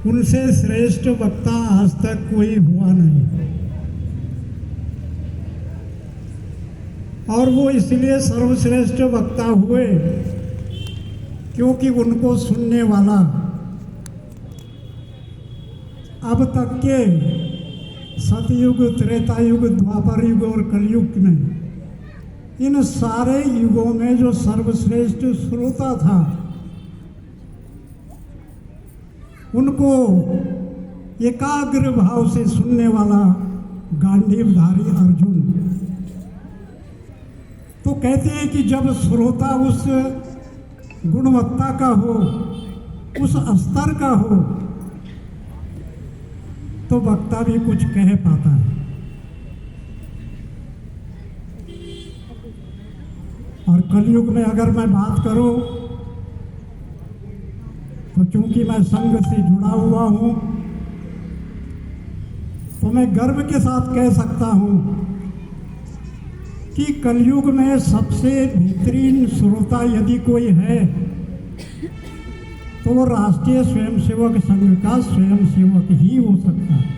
उनसे श्रेष्ठ वक्ता आज तक कोई हुआ नहीं, और वो इसलिए सर्वश्रेष्ठ वक्ता हुए क्योंकि उनको सुनने वाला अब तक के सतयुग, त्रेता युग, द्वापर युग और कलयुग में, इन सारे युगों में जो सर्वश्रेष्ठ श्रोता था, उनको एकाग्र भाव से सुनने वाला गांडीवधारी अर्जुन। तो कहते हैं कि जब श्रोता उस गुणवत्ता का हो, उस स्तर का हो, तो वक्ता भी कुछ कह पाता है। और कलयुग में अगर मैं बात करूं, तो चूंकि मैं संघ से जुड़ा हुआ हूं, तो मैं गर्व के साथ कह सकता हूं कि कलयुग में सबसे बेहतरीन श्रोता यदि कोई है, तो वो राष्ट्रीय स्वयंसेवक संघ का स्वयंसेवक ही हो सकता है।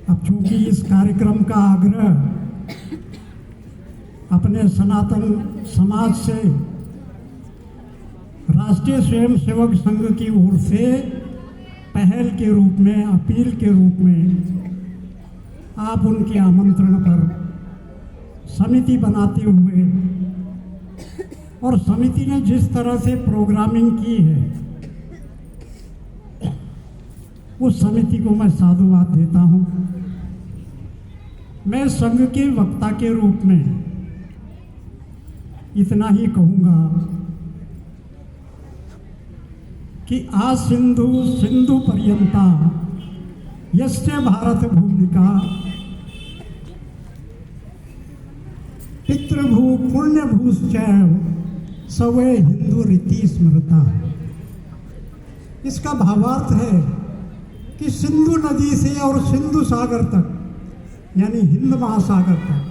अब चूंकि इस कार्यक्रम का आग्रह अपने सनातन समाज से राष्ट्रीय स्वयंसेवक संघ की ओर से पहल के रूप में, अपील के रूप में, आप उनके आमंत्रण पर समिति बनाते हुए, और समिति ने जिस तरह से प्रोग्रामिंग की है, उस समिति को मैं साधुवाद देता हूं। मैं संघ के वक्ता के रूप में इतना ही कहूंगा कि आ सिंधु सिंधु पर्यंता यस्य भारत भूमिका पितृभू पुण्यभूश्चैव सवे हिंदू रीति स्मृता। इसका भावार्थ है कि सिंधु नदी से और सिंधु सागर तक, यानी हिंद महासागर तक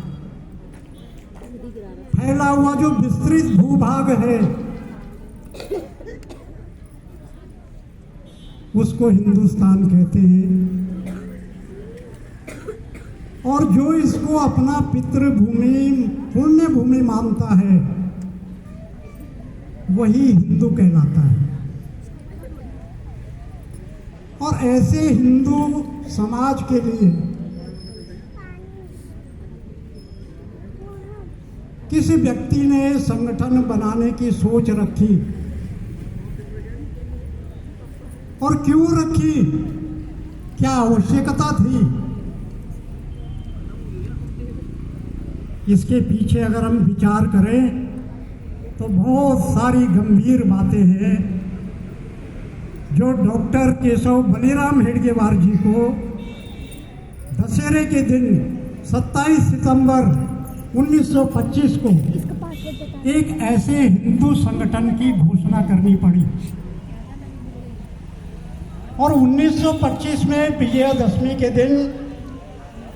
फैला हुआ जो विस्तृत भूभाग है, उसको हिंदुस्तान कहते हैं। और जो इसको अपना पितृभूमि, पुण्य भूमि मानता है, वही हिंदू कहलाता है। और ऐसे हिंदू समाज के लिए किसी व्यक्ति ने संगठन बनाने की सोच रखी, और क्यों रखी, क्या आवश्यकता थी, इसके पीछे अगर हम विचार करें तो बहुत सारी गंभीर बातें हैं जो डॉक्टर केशव बलिराम हेडगेवार जी को दशहरे के दिन 27 सितंबर 1925 को एक ऐसे हिंदू संगठन की घोषणा करनी पड़ी। और 1925 में विजयादशमी के दिन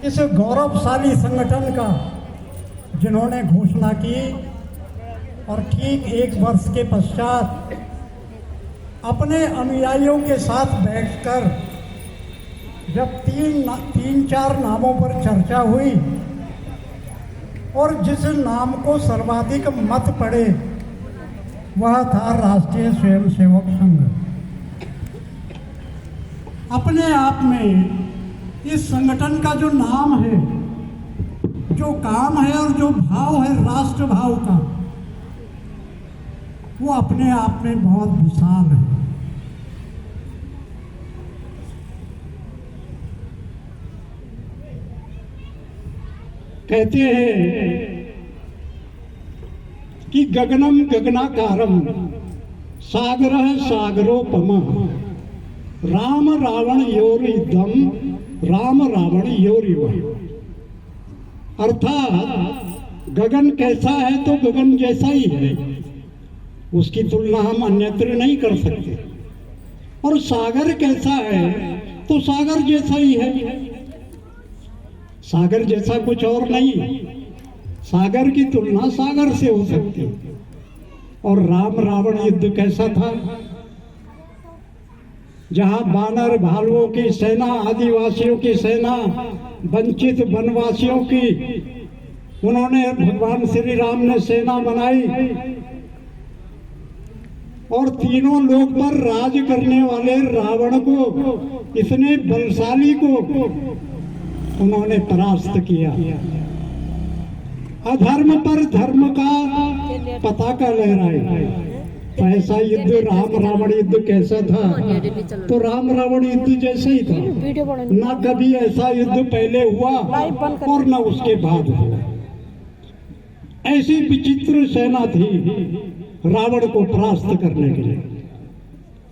इस गौरवशाली संगठन का जिन्होंने घोषणा की, और ठीक एक वर्ष के पश्चात अपने अनुयायियों के साथ बैठकर जब तीन चार नामों पर चर्चा हुई, और जिस नाम को सर्वाधिक मत पड़े वह था राष्ट्रीय स्वयंसेवक संघ। अपने आप में इस संगठन का जो नाम है, जो काम है और जो भाव है राष्ट्र भाव का, वो अपने आप में बहुत विशाल है। कहते हैं कि गगनम गगनाकारम सागरः सागरोपमः राम रावण योरिदम राम रावण योरिव। अर्थात गगन कैसा है तो गगन जैसा ही है, उसकी तुलना हम अन्यत्र नहीं कर सकते। और सागर कैसा है तो सागर जैसा ही है, सागर जैसा कुछ और नहीं। सागर की तुलना सागर से हो सकती है। और राम रावण युद्ध कैसा था जहां बानर भालुओं की सेना, आदिवासियों की सेना, वंचित वनवासियों की उन्होंने भगवान श्री राम ने सेना बनाई और तीनों लोक पर राज करने वाले रावण को, इतने बलशाली को उन्होंने परास्त किया। अधर्म पर धर्म का पताका लहराए। तो ऐसा युद्ध राम रावण युद्ध कैसा था? तो राम रावण युद्ध जैसा ही था। ना कभी ऐसा युद्ध पहले हुआ और न उसके बाद हुआ। ऐसी विचित्र सेना थी रावण को परास्त करने के लिए।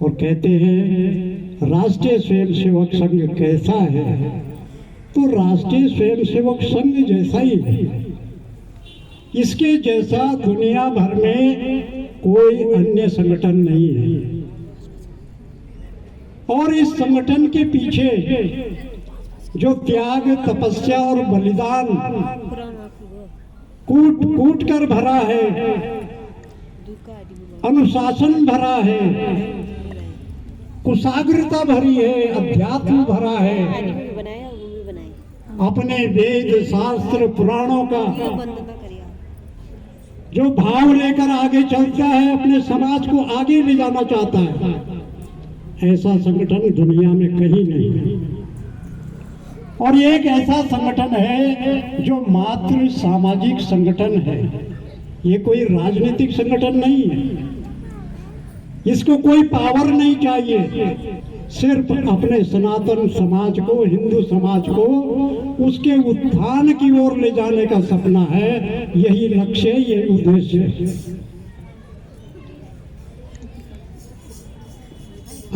और कहते हैं राष्ट्रीय स्वयंसेवक संघ कैसा है? तो राष्ट्रीय स्वयंसेवक संघ जैसा ही है। इसके जैसा दुनिया भर में कोई अन्य संगठन नहीं है। और इस संगठन के पीछे जो त्याग, तपस्या और बलिदान कूट कूट कर भरा है, अनुशासन भरा है, कुशाग्रता भरी है, अध्यात्म भरा है, अपने वेद शास्त्र पुराणों का जो भाव लेकर आगे चलता है, अपने समाज को आगे ले जाना चाहता है, ऐसा संगठन दुनिया में कहीं नहीं है। और ये एक ऐसा संगठन है जो मात्र सामाजिक संगठन है। ये कोई राजनीतिक संगठन नहीं है। इसको कोई पावर नहीं चाहिए। सिर्फ अपने सनातन समाज को, हिंदू समाज को उसके उत्थान की ओर ले जाने का सपना है। यही लक्ष्य, ये उद्देश्य है।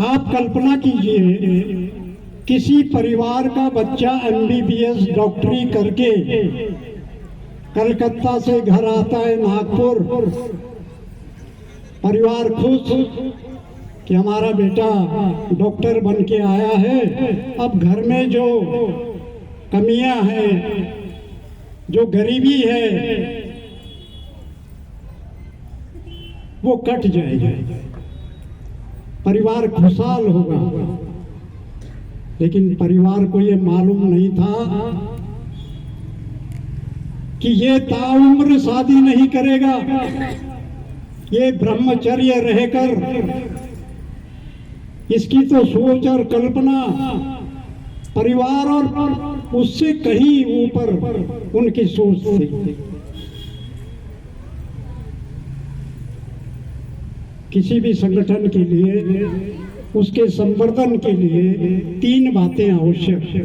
आप कल्पना कीजिए, किसी परिवार का बच्चा MBBS डॉक्टरी करके कलकत्ता से घर आता है नागपुर। परिवार खुश कि हमारा बेटा डॉक्टर बन के आया है। अब घर में जो कमियां हैं, जो गरीबी है, वो कट जाएगी, परिवार खुशहाल होगा। लेकिन परिवार को ये मालूम नहीं था कि ये ताउम्र शादी नहीं करेगा। ये ब्रह्मचर्य रहकर इसकी तो सोच और कल्पना परिवार और उससे कहीं ऊपर उनकी सोच थी। किसी भी संगठन के लिए, उसके संवर्धन के लिए 3 बातें आवश्यक है।